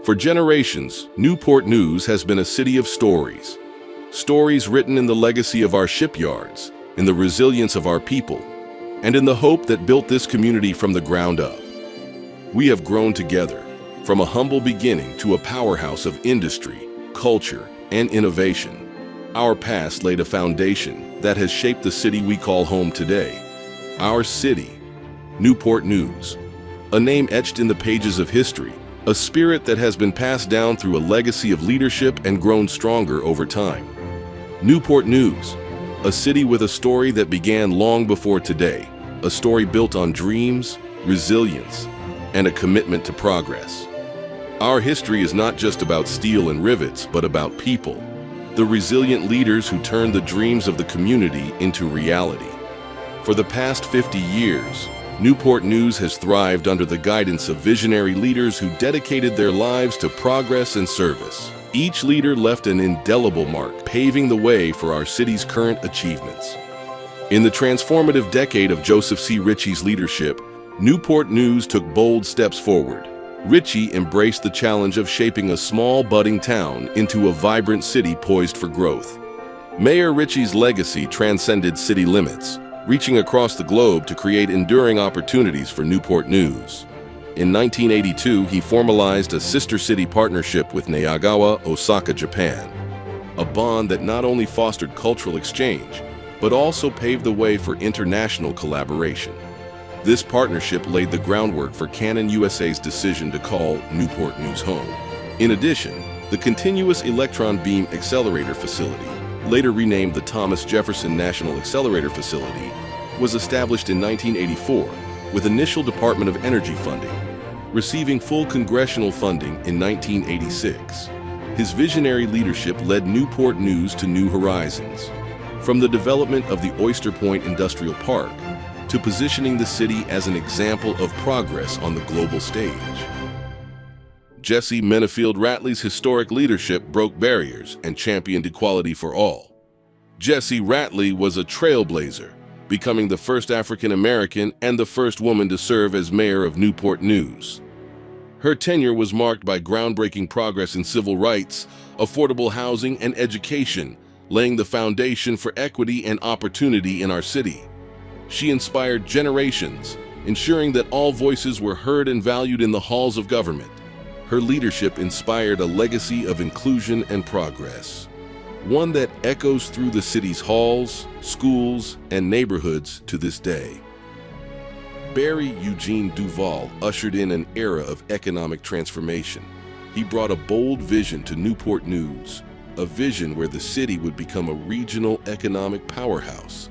For generations, Newport News has been a city of stories. Stories written in the legacy of our shipyards, in the resilience of our people, and in the hope that built this community from the ground up. We have grown together, from a humble beginning to a powerhouse of industry, culture, and innovation. Our past laid a foundation that has shaped the city we call home today. Our city, Newport News, a name etched in the pages of history, a spirit that has been passed down through a legacy of leadership and grown stronger over time. Newport News, a city with a story that began long before today, a story built on dreams, resilience, and a commitment to progress. Our history is not just about steel and rivets, but about people, the resilient leaders who turned the dreams of the community into reality. For the past 50 years, Newport News has thrived under the guidance of visionary leaders who dedicated their lives to progress and service. Each leader left an indelible mark, paving the way for our city's current achievements. In the transformative decade of Joseph C. Ritchie's leadership, Newport News took bold steps forward. Ritchie embraced the challenge of shaping a small, budding town into a vibrant city poised for growth. Mayor Ritchie's legacy transcended city limits, reaching across the globe to create enduring opportunities for Newport News. In 1982, he formalized a sister city partnership with Nayagawa, Osaka, Japan, a bond that not only fostered cultural exchange, but also paved the way for international collaboration. This partnership laid the groundwork for Canon USA's decision to call Newport News home. In addition, the Continuous Electron Beam Accelerator Facility, later renamed the Thomas Jefferson National Accelerator Facility, was established in 1984 with initial Department of Energy funding, receiving full congressional funding in 1986. His visionary leadership led Newport News to new horizons, from the development of the Oyster Point Industrial Park to positioning the city as an example of progress on the global stage. Jessie Menafield Rattley's historic leadership broke barriers and championed equality for all. Jessie Rattley was a trailblazer, becoming the first African American and the first woman to serve as mayor of Newport News. Her tenure was marked by groundbreaking progress in civil rights, affordable housing, and education, laying the foundation for equity and opportunity in our city. She inspired generations, ensuring that all voices were heard and valued in the halls of government. Her leadership inspired a legacy of inclusion and progress, one that echoes through the city's halls, schools, and neighborhoods to this day. Barry Eugene Duval ushered in an era of economic transformation. He brought a bold vision to Newport News, a vision where the city would become a regional economic powerhouse.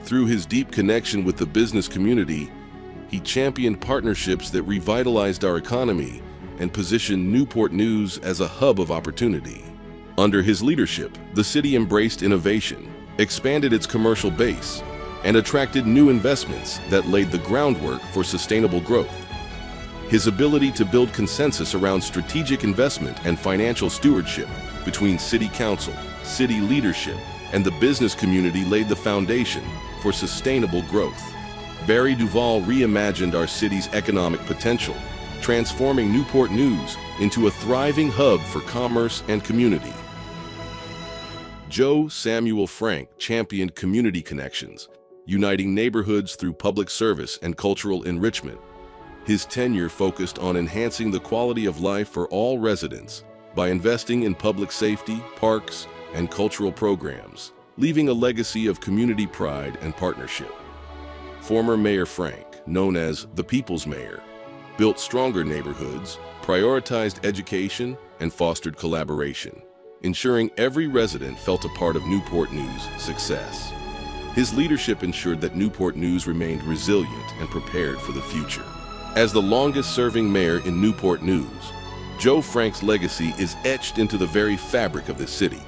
Through his deep connection with the business community, he championed partnerships that revitalized our economy and positioned Newport News as a hub of opportunity. Under his leadership, the city embraced innovation, expanded its commercial base, and attracted new investments that laid the groundwork for sustainable growth. His ability to build consensus around strategic investment and financial stewardship between city council, city leadership, and the business community laid the foundation for sustainable growth. Barry Duval reimagined our city's economic potential, transforming Newport News into a thriving hub for commerce and community. Joe Samuel Frank championed community connections, uniting neighborhoods through public service and cultural enrichment. His tenure focused on enhancing the quality of life for all residents by investing in public safety, parks, and cultural programs, leaving a legacy of community pride and partnership. Former Mayor Frank, known as the People's Mayor, built stronger neighborhoods, prioritized education, and fostered collaboration, ensuring every resident felt a part of Newport News' success. His leadership ensured that Newport News remained resilient and prepared for the future. As the longest-serving mayor in Newport News, Joe Frank's legacy is etched into the very fabric of this city.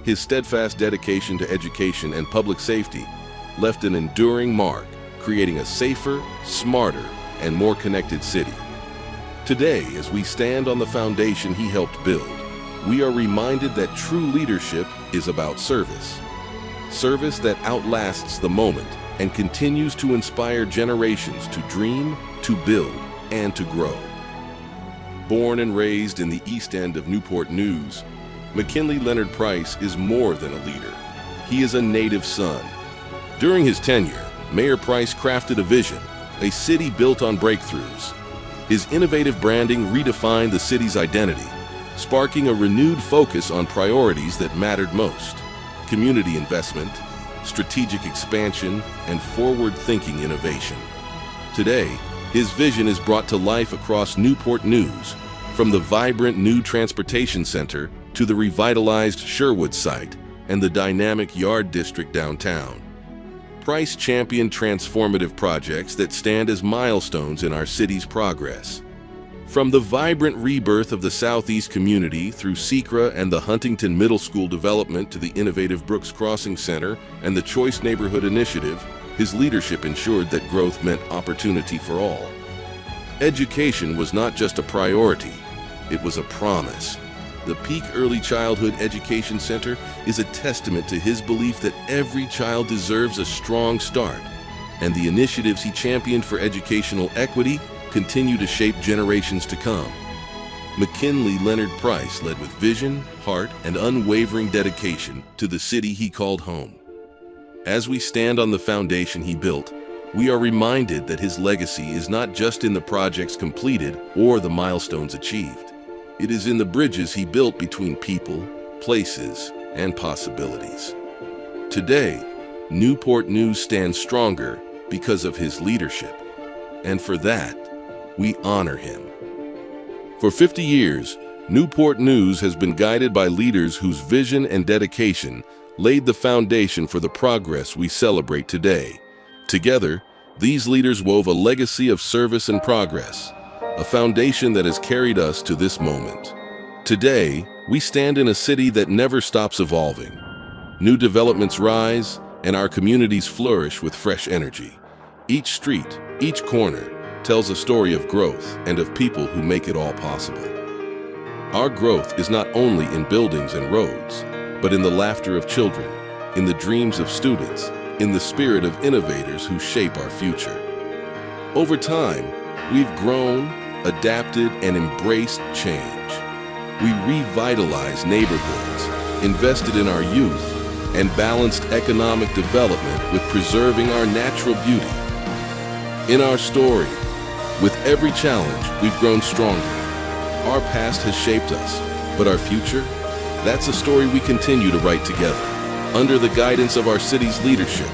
His steadfast dedication to education and public safety left an enduring mark, creating a safer, smarter, and more connected city. Today, as we stand on the foundation he helped build, we are reminded that true leadership is about service. Service that outlasts the moment and continues to inspire generations to dream, to build, and to grow. Born and raised in the East End of Newport News, McKinley Leonard Price is more than a leader. He is a native son. During his tenure, Mayor Price crafted a vision, a city built on breakthroughs. His innovative branding redefined the city's identity, sparking a renewed focus on priorities that mattered most: community investment, strategic expansion, and forward-thinking innovation. Today, his vision is brought to life across Newport News, from the vibrant new transportation center to the revitalized Sherwood site and the dynamic Yard District downtown. Price championed transformative projects that stand as milestones in our city's progress. From the vibrant rebirth of the Southeast community through SECRA and the Huntington Middle School development to the innovative Brooks Crossing Center and the Choice Neighborhood Initiative, his leadership ensured that growth meant opportunity for all. Education was not just a priority, it was a promise. The Peak Early Childhood Education Center is a testament to his belief that every child deserves a strong start, and the initiatives he championed for educational equity continue to shape generations to come. McKinley Leonard Price led with vision, heart, and unwavering dedication to the city he called home. As we stand on the foundation he built, we are reminded that his legacy is not just in the projects completed or the milestones achieved. It is in the bridges he built between people, places, and possibilities. Today, Newport News stands stronger because of his leadership, and for that, we honor him. For 50 years, Newport News has been guided by leaders whose vision and dedication laid the foundation for the progress we celebrate today. Together, these leaders wove a legacy of service and progress, a foundation that has carried us to this moment. Today, we stand in a city that never stops evolving. New developments rise, and our communities flourish with fresh energy. Each street, each corner, tells a story of growth and of people who make it all possible. Our growth is not only in buildings and roads, but in the laughter of children, in the dreams of students, in the spirit of innovators who shape our future. Over time, we've grown, adapted, and embraced change. We revitalized neighborhoods, invested in our youth, and balanced economic development with preserving our natural beauty. In our story, with every challenge, we've grown stronger. Our past has shaped us, but our future? That's a story we continue to write together. Under the guidance of our city's leadership,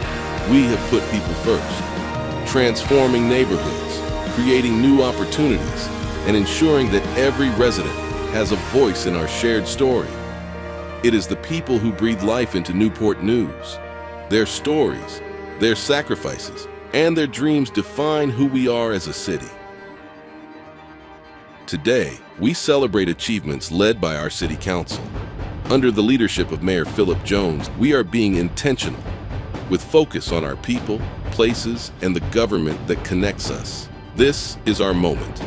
we have put people first, transforming neighborhoods, creating new opportunities, and ensuring that every resident has a voice in our shared story. It is the people who breathe life into Newport News. Their stories, their sacrifices, and their dreams define who we are as a city. Today, we celebrate achievements led by our City Council. Under the leadership of Mayor Phillip Jones, we are being intentional, with focus on our people, places, and the government that connects us. This is our moment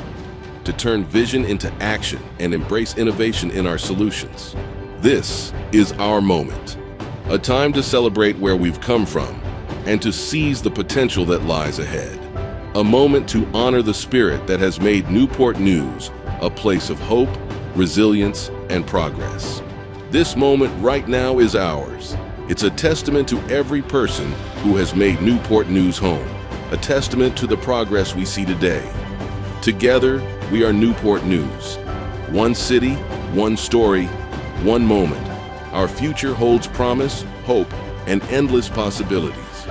to turn vision into action and embrace innovation in our solutions. This is our moment, a time to celebrate where we've come from and to seize the potential that lies ahead. A moment to honor the spirit that has made Newport News a place of hope, resilience, and progress. This moment right now is ours. It's a testament to every person who has made Newport News home, a testament to the progress we see today. Together, we are Newport News. One city, one story, one moment. Our future holds promise, hope, and endless possibilities.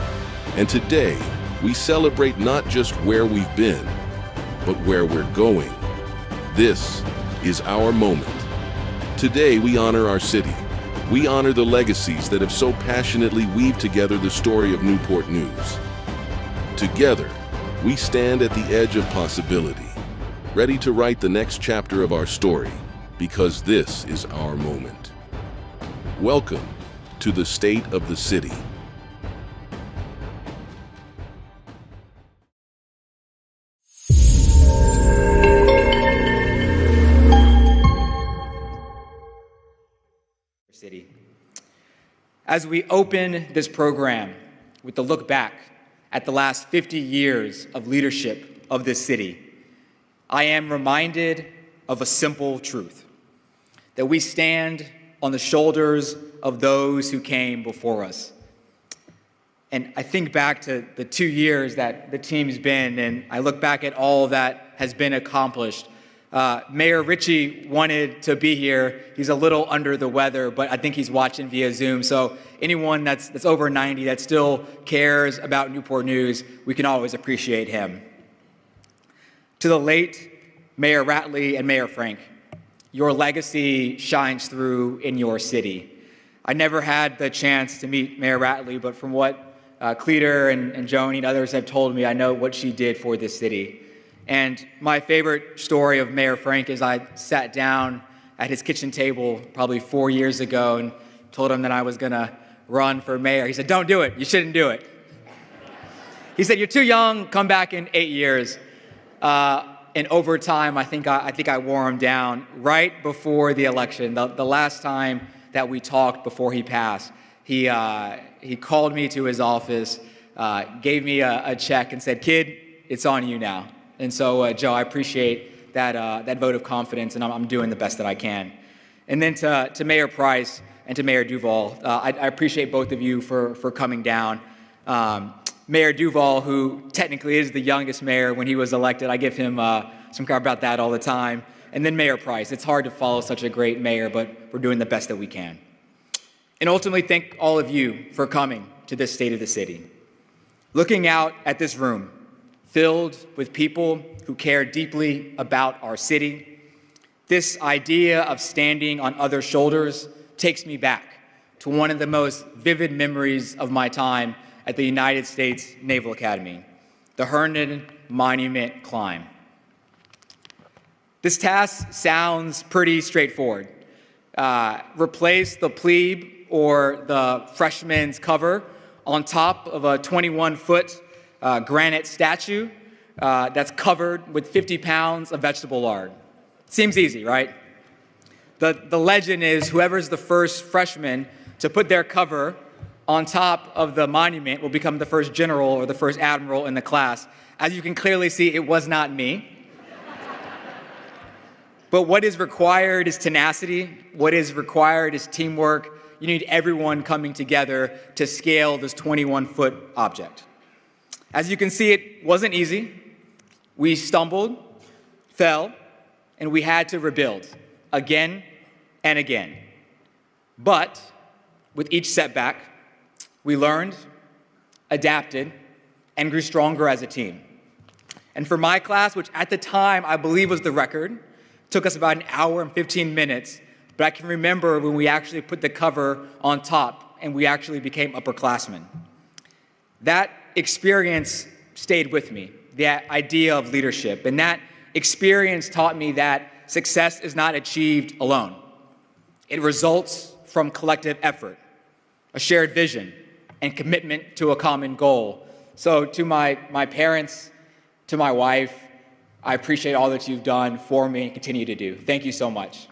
And today, we celebrate not just where we've been, but where we're going. This is our moment. Today, we honor our city. We honor the legacies that have so passionately weaved together the story of Newport News. Together, we stand at the edge of possibility, ready to write the next chapter of our story, because this is our moment. Welcome to the State of the City. City. As we open this program with the look back at the last 50 years of leadership of this city, I am reminded of a simple truth, that we stand on the shoulders of those who came before us. And I think back to the 2 years that the team's been, and I look back at all that has been accomplished. Mayor Ritchie wanted to be here. He's a little under the weather, but I think he's watching via Zoom. So anyone that's over 90 that still cares about Newport News, we can always appreciate him. To the late Mayor Rattley and Mayor Frank, your legacy shines through in your city. I never had the chance to meet Mayor Rattley, but from what Cleater and Joni and others have told me, I know what she did for this city. And my favorite story of Mayor Frank is I sat down at his kitchen table probably 4 years ago and told him that I was going to run for mayor. He said, "Don't do it. You shouldn't do it." He said, "You're too young. Come back in 8 years." And over time, I think I wore him down right before the election. The last time that we talked before he passed, he called me to his office, gave me a check and said, "Kid, it's on you now." And so, Joe, I appreciate that vote of confidence, and I'm doing the best that I can. And then to Mayor Price and to Mayor Duval, I appreciate both of you for coming down. Mayor Duval, who technically is the youngest mayor when he was elected, I give him some credit about that all the time. And then Mayor Price. It's hard to follow such a great mayor, but we're doing the best that we can. And ultimately, thank all of you for coming to this State of the City. Looking out at this room, filled with people who care deeply about our city, this idea of standing on other shoulders takes me back to one of the most vivid memories of my time at the United States Naval Academy, the Herndon Monument Climb. This task sounds pretty straightforward. Replace the plebe or the freshman's cover on top of a 21-foot granite statue that's covered with 50 pounds of vegetable lard. Seems easy, right? The legend is whoever's the first freshman to put their cover on top of the monument will become the first general or the first admiral in the class. As you can clearly see, it was not me. But what is required is tenacity. What is required is teamwork. You need everyone coming together to scale this 21-foot object. As you can see, it wasn't easy. We stumbled, fell, and we had to rebuild again and again. But with each setback, we learned, adapted, and grew stronger as a team. And for my class, which at the time I believe was the record, took us about an hour and 15 minutes, but I can remember when we actually put the cover on top and we actually became upperclassmen. That experience stayed with me, the idea of leadership, and that experience taught me that success is not achieved alone. It results from collective effort, a shared vision, and commitment to a common goal. So to my parents, to my wife, I appreciate all that you've done for me and continue to do. Thank you so much.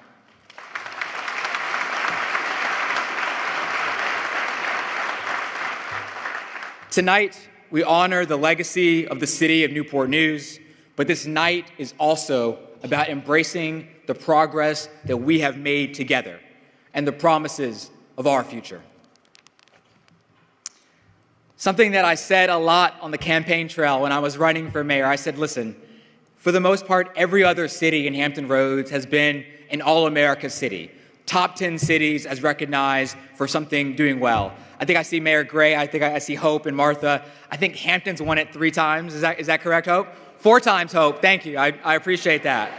Tonight, we honor the legacy of the city of Newport News, but this night is also about embracing the progress that we have made together and the promises of our future. Something that I said a lot on the campaign trail when I was running for mayor, I said, listen, for the most part, every other city in Hampton Roads has been an all-America city. Top 10 cities as recognized for something doing well. I think I see Mayor Gray, I think I see Hope and Martha. I think Hampton's won it 3 times. Is that correct, Hope? 4 times, Hope. Thank you. I appreciate that.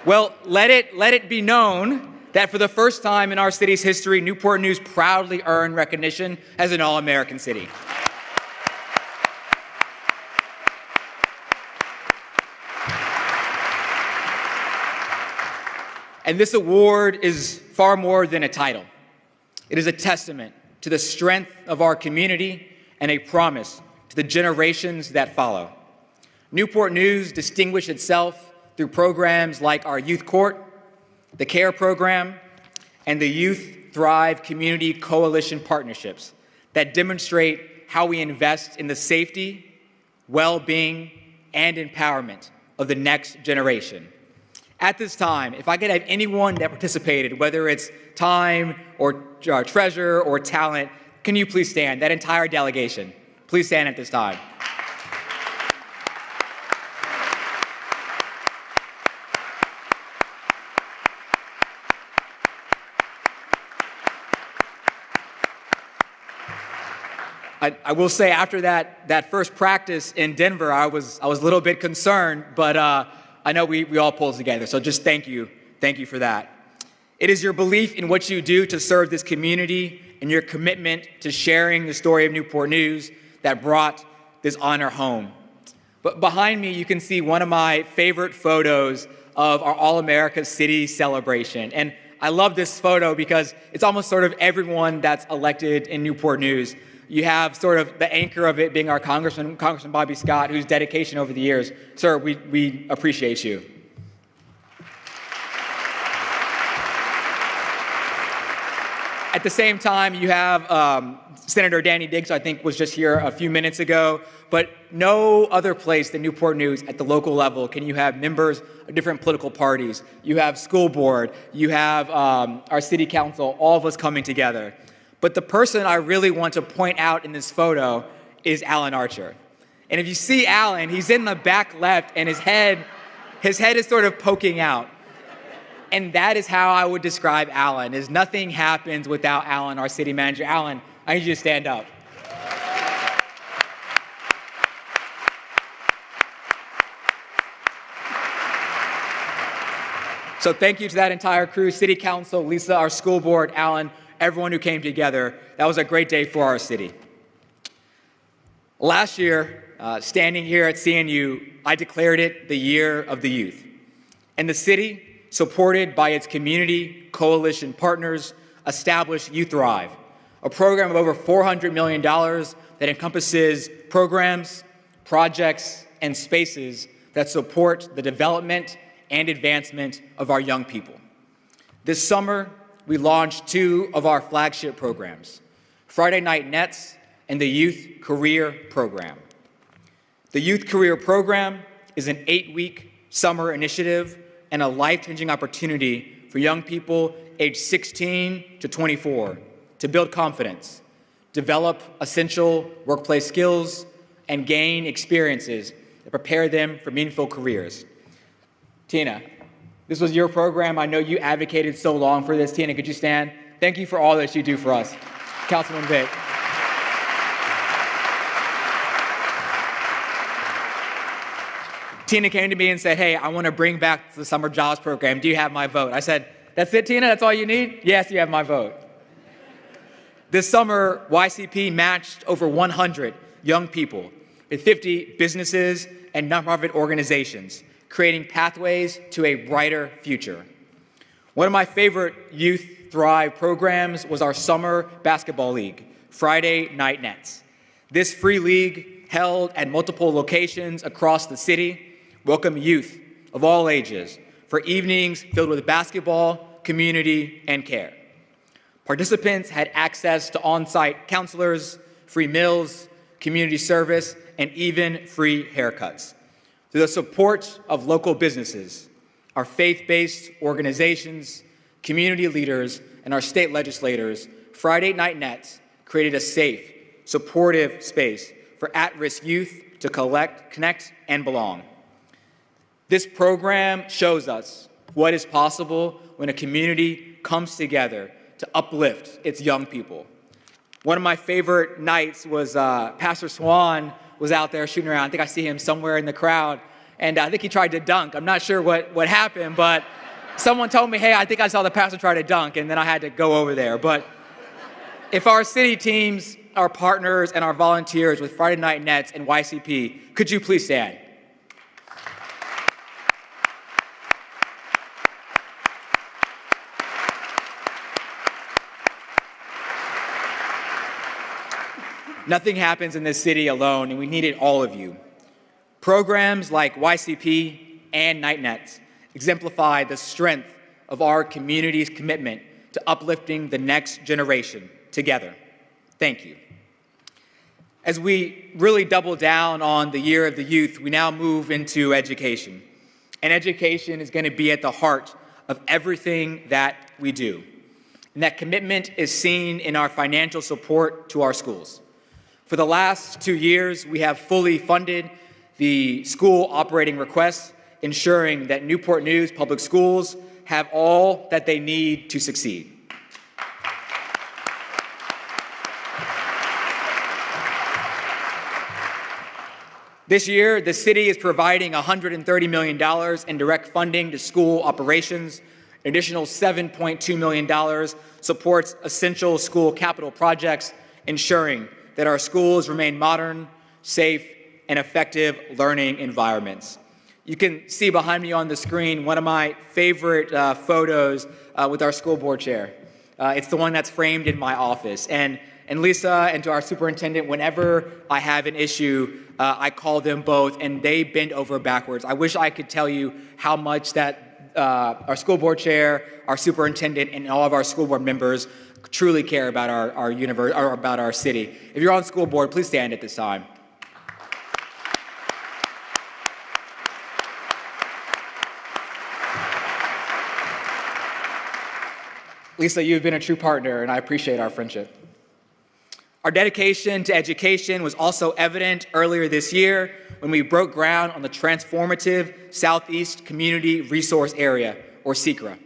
Well, let it be known that for the first time in our city's history, Newport News proudly earned recognition as an all-American city. And this award is far more than a title. It is a testament to the strength of our community and a promise to the generations that follow. Newport News distinguished itself through programs like our Youth Court, the CARE program, and the Youth Thrive Community Coalition partnerships that demonstrate how we invest in the safety, well-being, and empowerment of the next generation. At this time, if I could have anyone that participated, whether it's time or treasure or talent, can you please stand? That entire delegation, please stand at this time. I will say after that first practice in Denver, I was a little bit concerned, but I know we all pulled together, so just thank you for that. It is your belief in what you do to serve this community and your commitment to sharing the story of Newport News that brought this honor home. But behind me, you can see one of my favorite photos of our All-America City celebration. And I love this photo because it's almost sort of everyone that's elected in Newport News. You have sort of the anchor of it being our Congressman Bobby Scott, whose dedication over the years. Sir, we appreciate you. At the same time, you have Senator Danny Diggs, I think was just here a few minutes ago, but no other place than Newport News at the local level can you have members of different political parties. You have school board, you have our city council, all of us coming together. But the person I really want to point out in this photo is Alan Archer. And if you see Alan, he's in the back left and his head is sort of poking out. And that is how I would describe Alan, is nothing happens without Alan, our city manager. Alan, I need you to stand up. So thank you to that entire crew, city council, Lisa, our school board, Alan, everyone who came together. That was a great day for our city. Last year, standing here at CNU, I declared it the Year of the Youth. And the city, supported by its community coalition partners, established Youth Thrive, a program of over $400 million that encompasses programs, projects, and spaces that support the development and advancement of our young people. This summer, we launched two of our flagship programs, Friday Night Nets and the Youth Career Program. The Youth Career Program is an 8-week summer initiative and a life-changing opportunity for young people aged 16 to 24 to build confidence, develop essential workplace skills, and gain experiences that prepare them for meaningful careers. Tina, this was your program. I know you advocated so long for this. Tina, could you stand? Thank you for all that you do for us. Councilman Vick. Tina came to me and said, hey, I want to bring back the summer jobs program. Do you have my vote? I said, that's it, Tina? That's all you need? Yes, you have my vote. This summer, YCP matched over 100 young people with 50 businesses and nonprofit organizations, creating pathways to a brighter future. One of my favorite Youth Thrive programs was our summer basketball league, Friday Night Nets. This free league, held at multiple locations across the city, welcomed youth of all ages for evenings filled with basketball, community, and care. Participants had access to on-site counselors, free meals, community service, and even free haircuts. Through the support of local businesses, our faith-based organizations, community leaders, and our state legislators, Friday Night Nets created a safe, supportive space for at-risk youth to connect, and belong. This program shows us what is possible when a community comes together to uplift its young people. One of my favorite nights was Pastor Swan was out there shooting around. I think I see him somewhere in the crowd, and I think he tried to dunk. I'm not sure what happened, but someone told me, hey, I think I saw the pastor try to dunk, and then I had to go over there. But if our city teams, our partners, and our volunteers with Friday Night Nets and YCP, could you please stand? Nothing happens in this city alone, and we needed all of you. Programs like YCP and Night Nets exemplify the strength of our community's commitment to uplifting the next generation together. Thank you. As we really double down on the Year of the Youth, we now move into education. And education is going to be at the heart of everything that we do. And that commitment is seen in our financial support to our schools. For the last 2 years, we have fully funded the school operating requests, ensuring that Newport News Public Schools have all that they need to succeed. This year, the city is providing $130 million in direct funding to school operations. An additional $7.2 million supports essential school capital projects, ensuring that our schools remain modern, safe, and effective learning environments. You can see behind me on the screen one of my favorite photos with our school board chair. It's the one that's framed in my office. And Lisa, and to our superintendent, whenever I have an issue, I call them both, and they bend over backwards. I wish I could tell you how much that our school board chair, our superintendent, and all of our school board members truly care about our universe, or about our city. If you're on school board, please stand at this time. Lisa, you've been a true partner, and I appreciate our friendship. Our dedication to education was also evident earlier this year when we broke ground on the transformative Southeast Community Resource Area, or SECRA.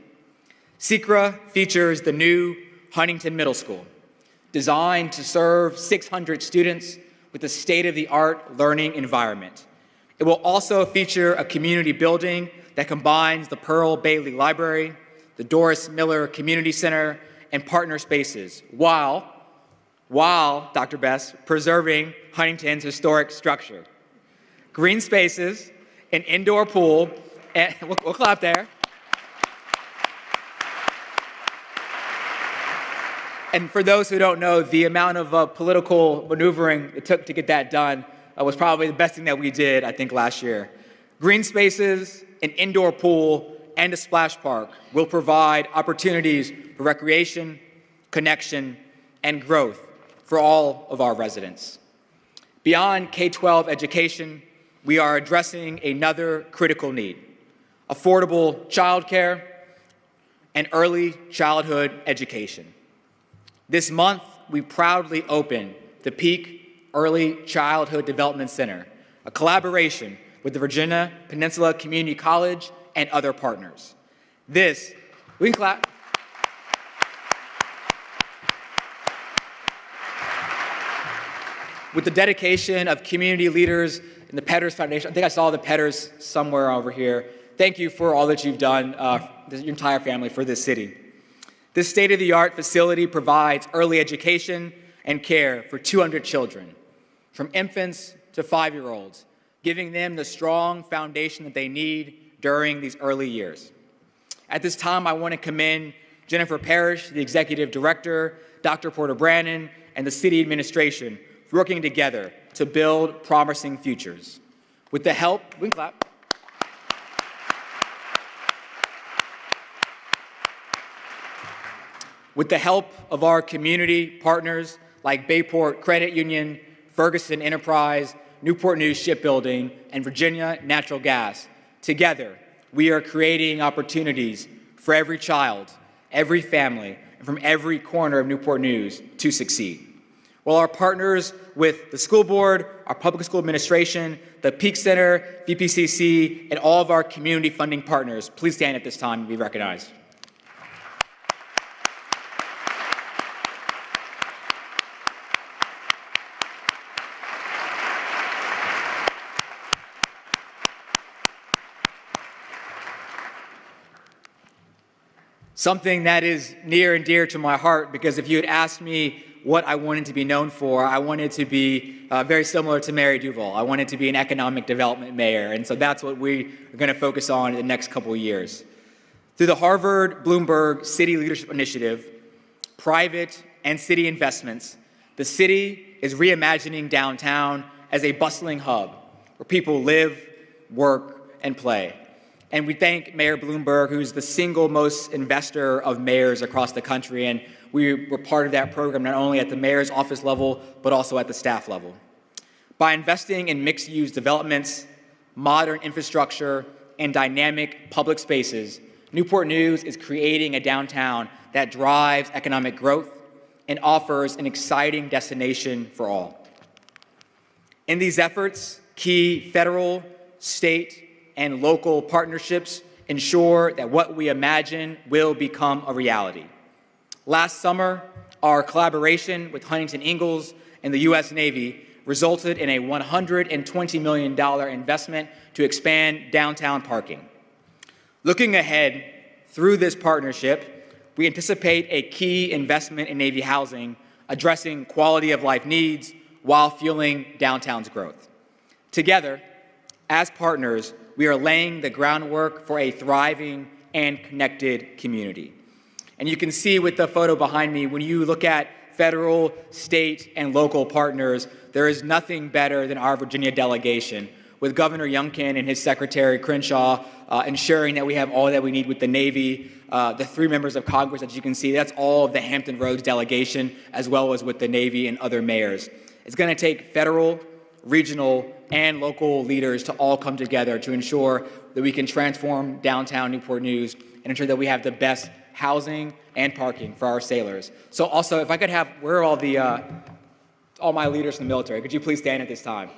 SECRA features the new Huntington Middle School, designed to serve 600 students with a state-of-the-art learning environment. It will also feature a community building that combines the Pearl Bailey Library, the Doris Miller Community Center, and partner spaces, while Dr. Bess, preserving Huntington's historic structure. Green spaces, an indoor pool, and we'll clap there. And for those who don't know, the amount of political maneuvering it took to get that done was probably the best thing that we did, I think, last year. Green spaces, an indoor pool, and a splash park will provide opportunities for recreation, connection, and growth for all of our residents. Beyond K-12 education, we are addressing another critical need: affordable childcare and early childhood education. This month, we proudly opened the Peak Early Childhood Development Center, a collaboration with the Virginia Peninsula Community College and other partners. We can clap. With the dedication of community leaders in the Petters Foundation, I think I saw the Petters somewhere over here. Thank you for all that you've done, your entire family, for this city. This state-of-the-art facility provides early education and care for 200 children, from infants to 5-year-olds, giving them the strong foundation that they need during these early years. At this time, I want to commend Jennifer Parrish, the executive director, Dr. Porter Brannon, and the city administration for working together to build promising futures. With the help, we can clap. With the help of our community partners like Bayport Credit Union, Ferguson Enterprise, Newport News Shipbuilding, and Virginia Natural Gas, together, we are creating opportunities for every child, every family, and from every corner of Newport News to succeed. While our partners with the school board, our public school administration, the Peak Center, VPCC, and all of our community funding partners, please stand at this time and be recognized. Something that is near and dear to my heart, because if you had asked me what I wanted to be known for, I wanted to be very similar to Mary Duval. I wanted to be an economic development mayor, and so that's what we are going to focus on in the next couple of years. Through the Harvard-Bloomberg City Leadership Initiative, private and city investments, the city is reimagining downtown as a bustling hub where people live, work, and play. And we thank Mayor Bloomberg, who's the single most investor of mayors across the country, and we were part of that program not only at the mayor's office level, but also at the staff level. By investing in mixed-use developments, modern infrastructure, and dynamic public spaces, Newport News is creating a downtown that drives economic growth and offers an exciting destination for all. In these efforts, key federal, state, and local partnerships ensure that what we imagine will become a reality. Last summer, our collaboration with Huntington Ingalls and the U.S. Navy resulted in a $120 million investment to expand downtown parking. Looking ahead, through this partnership, we anticipate a key investment in Navy housing, addressing quality of life needs while fueling downtown's growth. Together, as partners, we are laying the groundwork for a thriving and connected community. And you can see with the photo behind me, when you look at federal, state, and local partners, there is nothing better than our Virginia delegation, with Governor Youngkin and his Secretary Crenshaw ensuring that we have all that we need with the Navy, the 3 members of Congress that you can see, that's all of the Hampton Roads delegation, as well as with the Navy and other mayors. It's going to take federal, regional, and local leaders to all come together to ensure that we can transform downtown Newport News and ensure that we have the best housing and parking for our sailors. So also, if I could have, where are all my leaders from the military? Could you please stand at this time?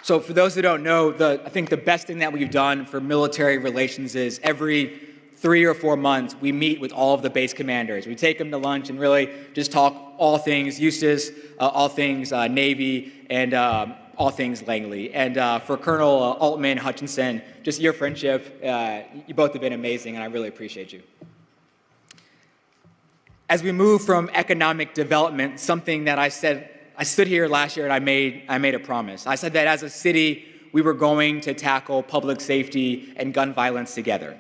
So for those who don't know, I think the best thing that we've done for military relations is every 3 or 4 months, we meet with all of the base commanders. We take them to lunch and really just talk all things Eustis, all things Navy, and all things Langley. And for Colonel Altman, Hutchinson, just your friendship, you both have been amazing, and I really appreciate you. As we move from economic development, something that I stood here last year and I made a promise. I said that as a city, we were going to tackle public safety and gun violence together.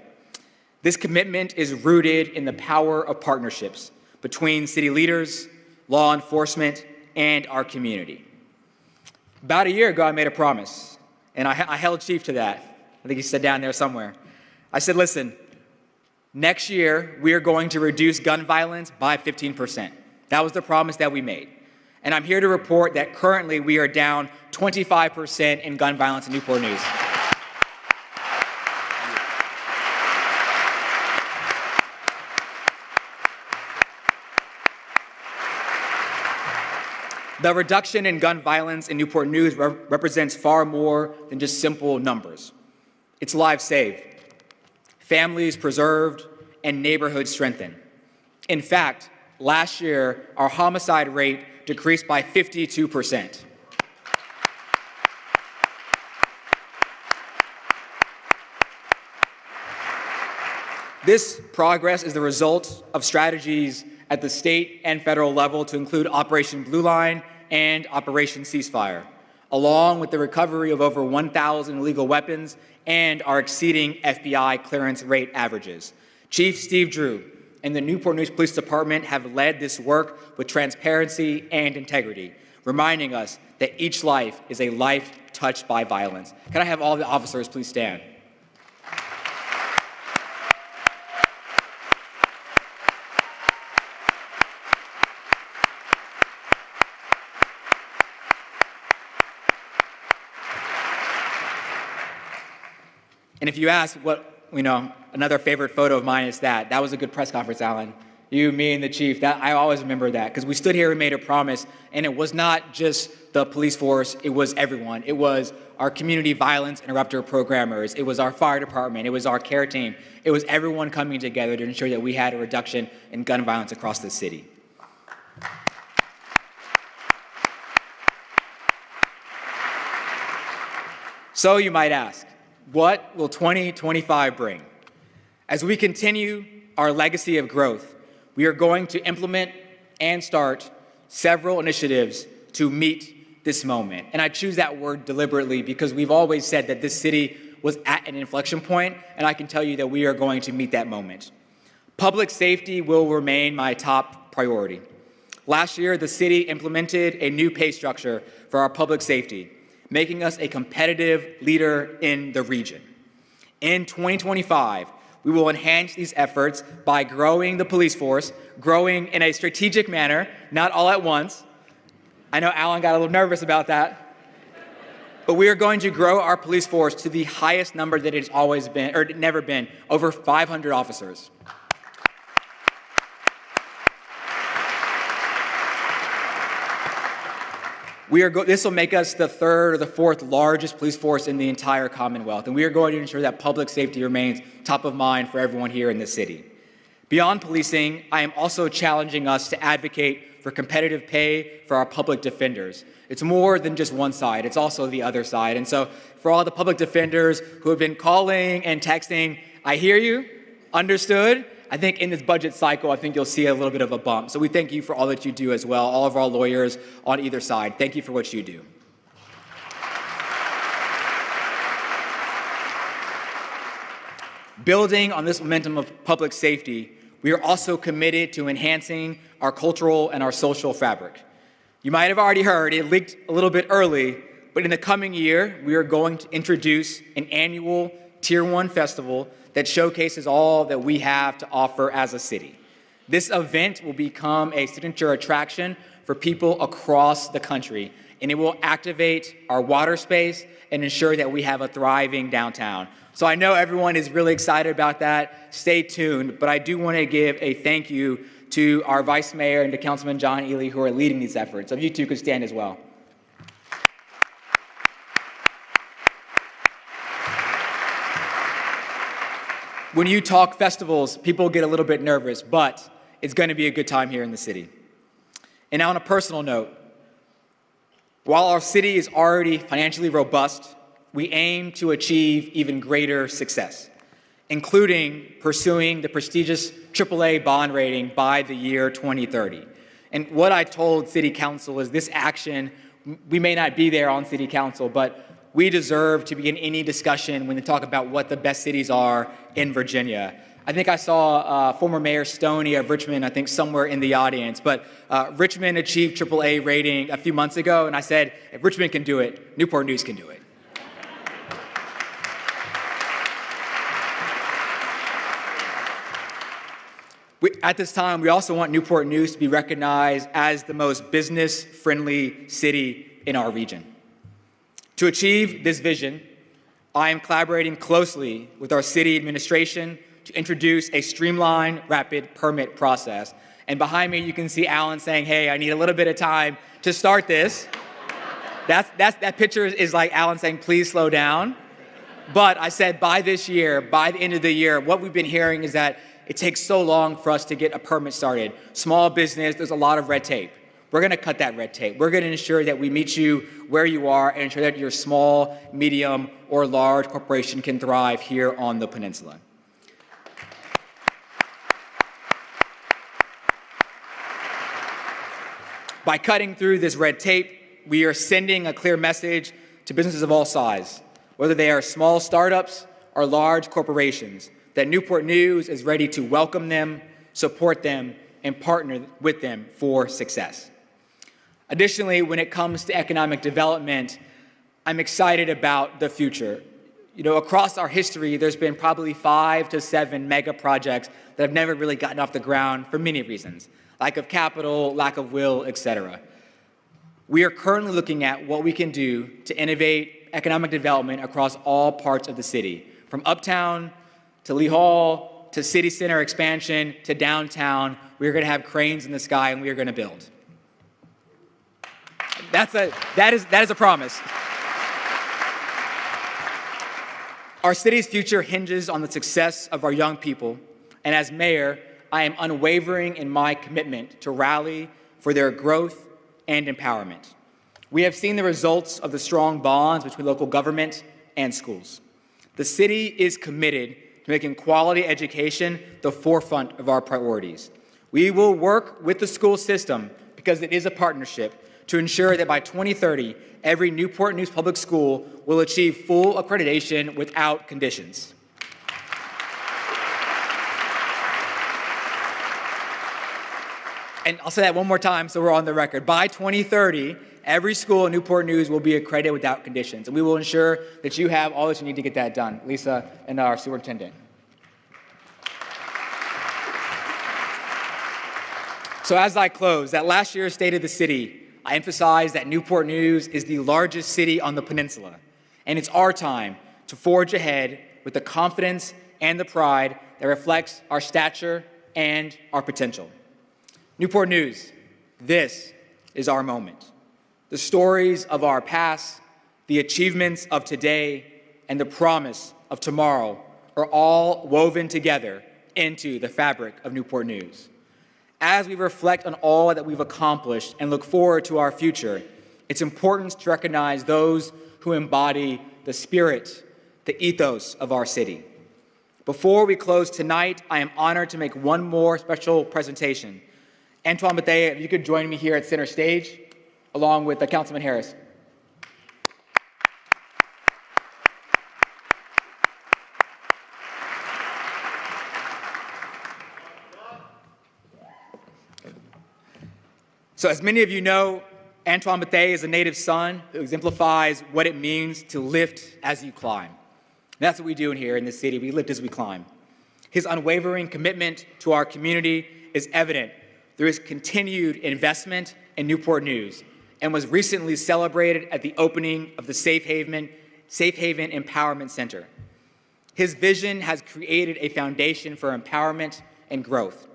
This commitment is rooted in the power of partnerships between city leaders, law enforcement, and our community. About a year ago, I made a promise, and I held chief to that. I think he said down there somewhere. I said, listen, next year, we are going to reduce gun violence by 15%. That was the promise that we made. And I'm here to report that currently we are down 25% in gun violence in Newport News. The reduction in gun violence in Newport News represents far more than just simple numbers. It's lives saved, families preserved, and neighborhoods strengthened. In fact, last year, our homicide rate decreased by 52%. This progress is the result of strategies at the state and federal level to include Operation Blue Line and Operation Ceasefire, along with the recovery of over 1,000 illegal weapons and our exceeding FBI clearance rate averages. Chief Steve Drew and the Newport News Police Department have led this work with transparency and integrity, reminding us that each life is a life touched by violence. Can I have all the officers please stand? And if you ask what, another favorite photo of mine is that was a good press conference, Alan. You, me, and the chief, I always remember that, because we stood here and made a promise, and it was not just the police force, it was everyone. It was our community violence interrupter programmers, it was our fire department, it was our care team, it was everyone coming together to ensure that we had a reduction in gun violence across the city. So you might ask, what will 2025 bring? As we continue our legacy of growth, we are going to implement and start several initiatives to meet this moment. And I choose that word deliberately because we've always said that this city was at an inflection point, and I can tell you that we are going to meet that moment. Public safety will remain my top priority. Last year, the city implemented a new pay structure for our public safety, making us a competitive leader in the region. In 2025, We will enhance these efforts by growing the police force, growing in a strategic manner, not all at once. I know Alan got a little nervous about that. But we are going to grow our police force to the highest number that it's always been, or never been, over 500 officers. This will make us the third or the fourth largest police force in the entire Commonwealth, and we are going to ensure that public safety remains top of mind for everyone here in this city. Beyond policing, I am also challenging us to advocate for competitive pay for our public defenders. It's more than just one side, it's also the other side. And so for all the public defenders who have been calling and texting, I hear you, understood. I think in this budget cycle, I think you'll see a little bit of a bump. So we thank you for all that you do as well, all of our lawyers on either side. Thank you for what you do. Building on this momentum of public safety, we are also committed to enhancing our cultural and our social fabric. You might have already heard, it leaked a little bit early, but in the coming year, we are going to introduce an annual Tier 1 festival that showcases all that we have to offer as a city. This event will become a signature attraction for people across the country, and it will activate our water space and ensure that we have a thriving downtown. So I know everyone is really excited about that. Stay tuned, but I do want to give a thank you to our Vice Mayor and to Councilman John Ely who are leading these efforts. So if you two could stand as well. When you talk festivals, people get a little bit nervous, but it's going to be a good time here in the city. And now on a personal note, while our city is already financially robust, we aim to achieve even greater success, including pursuing the prestigious AAA bond rating by the year 2030. And what I told City Council is this action, we may not be there on City Council, but we deserve to be in any discussion when they talk about what the best cities are in Virginia. I think I saw former Mayor Stoney of Richmond, I think somewhere in the audience, but Richmond achieved AAA rating a few months ago, and I said, if Richmond can do it, Newport News can do it. At this time, we also want Newport News to be recognized as the most business-friendly city in our region. To achieve this vision, I am collaborating closely with our city administration to introduce a streamlined, rapid permit process. And behind me, you can see Alan saying, hey, I need a little bit of time to start this. That picture is like Alan saying, please slow down. But I said by this year, by the end of the year, what we've been hearing is that it takes so long for us to get a permit started. Small business, there's a lot of red tape. We're going to cut that red tape. We're going to ensure that we meet you where you are and ensure that your small, medium, or large corporation can thrive here on the peninsula. By cutting through this red tape, we are sending a clear message to businesses of all sizes, whether they are small startups or large corporations, that Newport News is ready to welcome them, support them, and partner with them for success. Additionally, when it comes to economic development, I'm excited about the future. You know, across our history, there's been probably 5 to 7 mega projects that have never really gotten off the ground for many reasons. Lack of capital, lack of will, etc. We are currently looking at what we can do to innovate economic development across all parts of the city, from uptown to Lee Hall to city center expansion to downtown. We are going to have cranes in the sky and we are going to build. That is a promise. Our city's future hinges on the success of our young people, and as mayor, I am unwavering in my commitment to rally for their growth and empowerment. We have seen the results of the strong bonds between local government and schools. The city is committed to making quality education the forefront of our priorities. We will work with the school system, because it is a partnership, to ensure that by 2030, every Newport News public school will achieve full accreditation without conditions. And I'll say that one more time so we're on the record. By 2030, every school in Newport News will be accredited without conditions, and we will ensure that you have all that you need to get that done. Lisa and our superintendent. So as I close, at last year's State of the City, I emphasized that Newport News is the largest city on the peninsula, and it's our time to forge ahead with the confidence and the pride that reflects our stature and our potential. Newport News, this is our moment. The stories of our past, the achievements of today, and the promise of tomorrow are all woven together into the fabric of Newport News. As we reflect on all that we've accomplished and look forward to our future, it's important to recognize those who embody the spirit, the ethos of our city. Before we close tonight, I am honored to make one more special presentation. Antoine Bethea, if you could join me here at center stage, along with Councilman Harris. So as many of you know, Antoine Bethea is a native son who exemplifies what it means to lift as you climb. And that's what we do in here in this city. We lift as we climb. His unwavering commitment to our community is evident through his continued investment in Newport News and was recently celebrated at the opening of the Safe Haven Empowerment Center. His vision has created a foundation for empowerment and growth,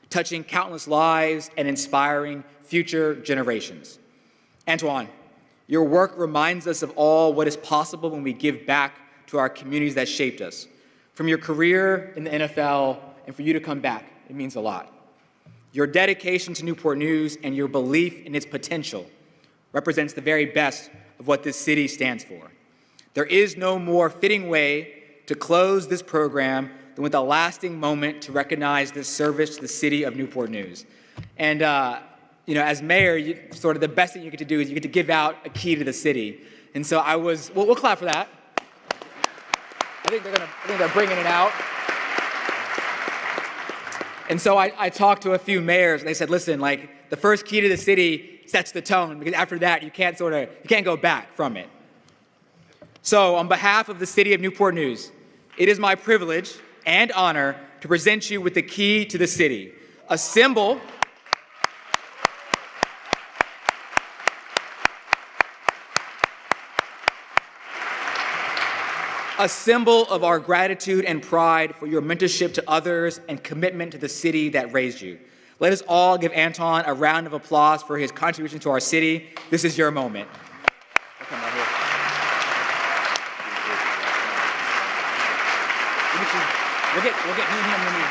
touching countless lives and inspiring future generations. Antoine, your work reminds us of all what is possible when we give back to our communities that shaped us. From your career in the NFL and for you to come back, it means a lot. Your dedication to Newport News and your belief in its potential represents the very best of what this city stands for. There is no more fitting way to close this program than with a lasting moment to recognize this service to the city of Newport News. And as mayor, sort of the best thing you get to do is you get to give out a key to the city. And so we'll clap for that. I think they're bringing it out. And so I talked to a few mayors, and they said, listen, like the first key to the city sets the tone, because after that, you can't go back from it. So on behalf of the city of Newport News, it is my privilege and honor to present you with the key to the city, a symbol of our gratitude and pride for your mentorship to others and commitment to the city that raised you. Let us all give Antoine a round of applause for his contribution to our city. This is your moment. Come right here. We'll get him when we...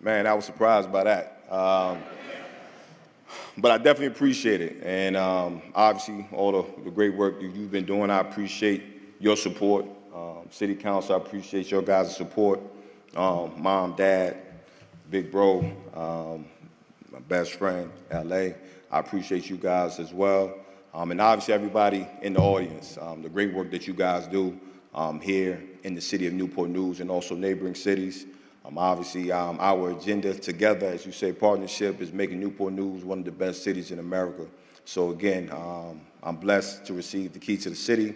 Man, I was surprised by that. But I definitely appreciate it. And obviously, all the great work that you've been doing, I appreciate your support. City Council, I appreciate your guys' support. Mom, Dad, big bro, my best friend, LA. I appreciate you guys as well. And obviously, everybody in the audience, the great work that you guys do here in the city of Newport News and also neighboring cities. Obviously, our agenda together, as you say, partnership, is making Newport News one of the best cities in America. So again, I'm blessed to receive the key to the city,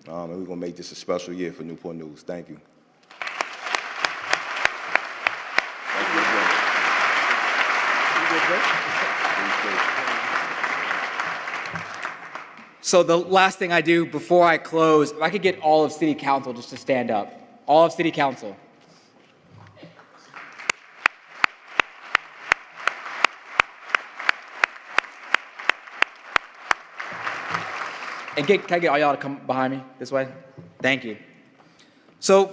and we're going to make this a special year for Newport News. Thank you. So the last thing I do before I close, if I could get all of City Council just to stand up. All of City Council. And can I get all y'all to come behind me this way? Thank you. So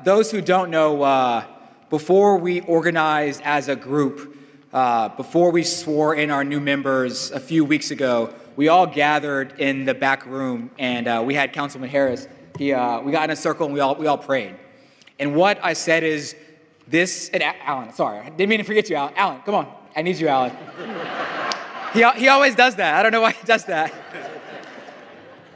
those who don't know, before we organized as a group, before we swore in our new members a few weeks ago, we all gathered in the back room, and we had Councilman Harris. We got in a circle and we all prayed. And what I said is, and Alan, sorry, I didn't mean to forget you, Alan. Alan, come on, I need you, Alan. He always does that. I don't know why he does that.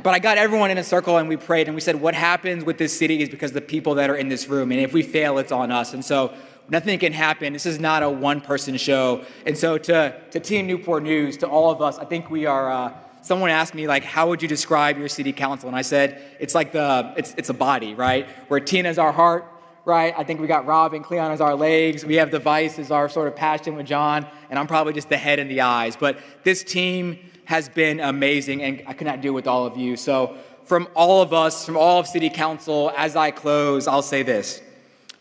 But I got everyone in a circle and we prayed and we said, what happens with this city is because of the people that are in this room. And if we fail, it's on us. And so nothing can happen. This is not a one-person show. And so to Team Newport News, to all of us, I think we are, someone asked me, like, how would you describe your city council? And I said, it's like it's a body, right? Where Tina's our heart, right? I think we got Rob and Cleon as our legs. We have the Vice as our sort of passion with John. And I'm probably just the head and the eyes. But this team has been amazing, and I could not do it with all of you. So from all of us, from all of City Council, as I close, I'll say this.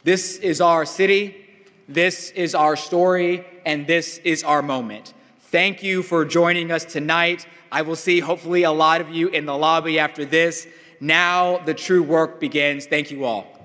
This is our city, this is our story, and this is our moment. Thank you for joining us tonight. I will see, hopefully, a lot of you in the lobby after this. Now the true work begins. Thank you all.